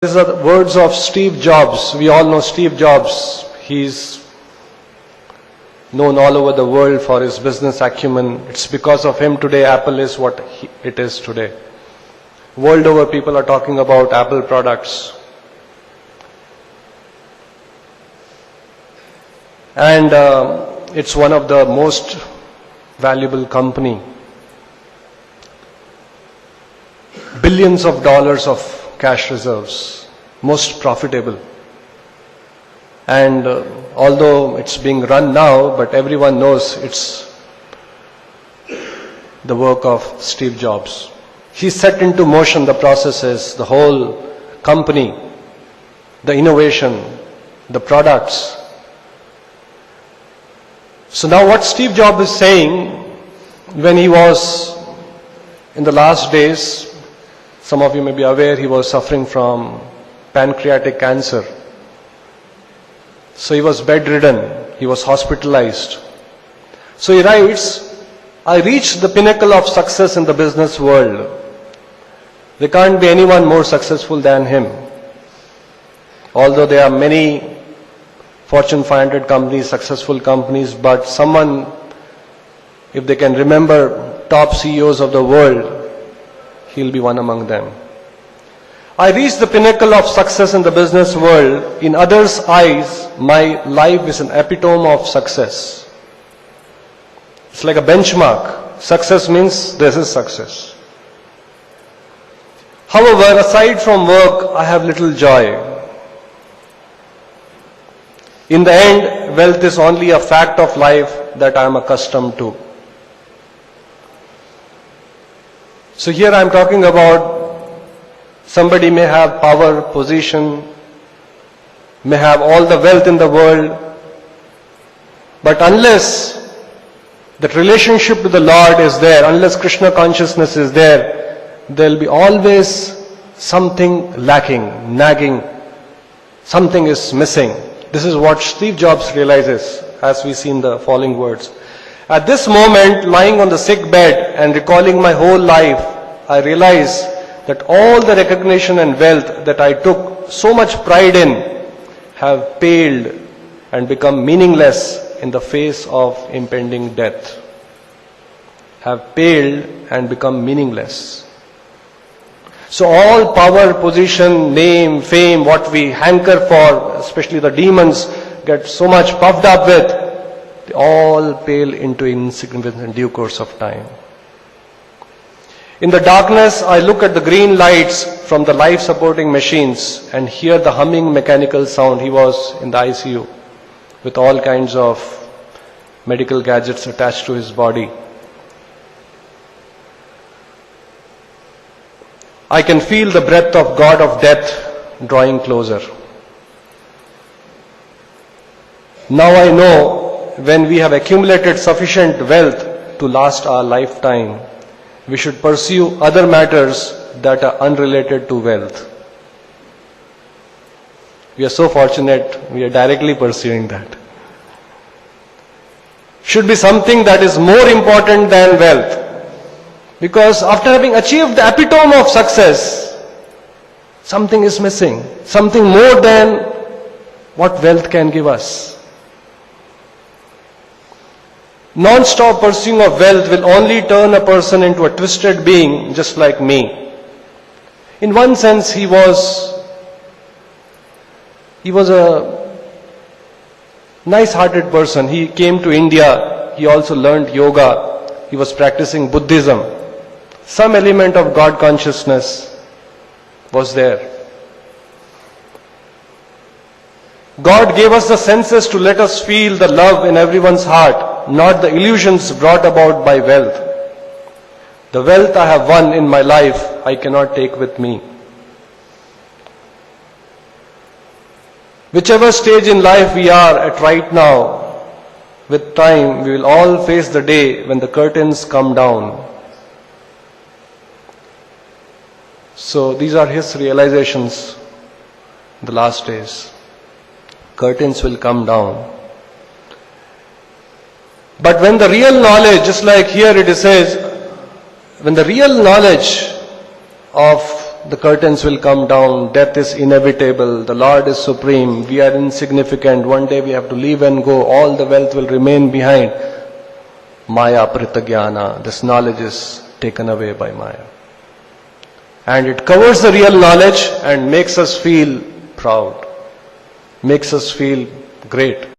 These are the words of Steve Jobs. We all know Steve Jobs. He's known all over the world for his business acumen. It's because of him today Apple is what it is today. World over, people are talking about Apple products. And it's one of the most valuable company. Billions of dollars of cash reserves, most profitable. And although it's being run now, but everyone knows it's the work of Steve Jobs. He set into motion the processes, the whole company, the innovation, the products. So now what Steve Jobs is saying, when he was in the last days, some of you may be aware he was suffering from pancreatic cancer. So he was bedridden, he was hospitalized. So he writes, I reached the pinnacle of success in the business world. There can't be anyone more successful than him. Although there are many Fortune 500 companies, successful companies, but someone, if they can remember top CEOs of the world, he'll be one among them. I reached the pinnacle of success in the business world. In others' eyes, my life is an epitome of success. It's like a benchmark. Success means this is success. However, aside from work, I have little joy. In the end, wealth is only a fact of life that I am accustomed to. So here I am talking about somebody may have power, position, may have all the wealth in the world, but unless that relationship with the Lord is there, unless Krishna Consciousness is there, there will be always something lacking, nagging, something is missing. This is what Steve Jobs realizes as we see in the following words. At this moment, lying on the sick bed and recalling my whole life, I realize that all the recognition and wealth that I took so much pride in have paled and become meaningless in the face of impending death. Have paled and become meaningless. So all power, position, name, fame, what we hanker for, especially the demons get so much puffed up with, they all pale into insignificance in due course of time. In the darkness, I look at the green lights from the life-supporting machines and hear the humming mechanical sound. He was in the ICU with all kinds of medical gadgets attached to his body. I can feel the breath of God of death drawing closer. Now I know when we have accumulated sufficient wealth to last our lifetime, we should pursue other matters that are unrelated to wealth. We are so fortunate, we are directly pursuing that. Should be something that is more important than wealth. Because after having achieved the epitome of success, something is missing. Something more than what wealth can give us. Non-stop pursuing of wealth will only turn a person into a twisted being just like me. In one sense, he was a nice-hearted person. He came to India. He also learned yoga. He was practicing Buddhism. Some element of God consciousness was there. God gave us the senses to let us feel the love in everyone's heart, not the illusions brought about by wealth. The wealth I have won in my life, I cannot take with me. Whichever stage in life we are at right now, with time, we will all face the day when the curtains come down. So these are his realizations in the last days. Curtains will come down. But when the real knowledge, just like here it says, when the real knowledge of the curtains will come down, death is inevitable, the Lord is supreme, we are insignificant, one day we have to leave and go, all the wealth will remain behind. Maya Pritagyana, this knowledge is taken away by Maya. And it covers the real knowledge and makes us feel proud, makes us feel great.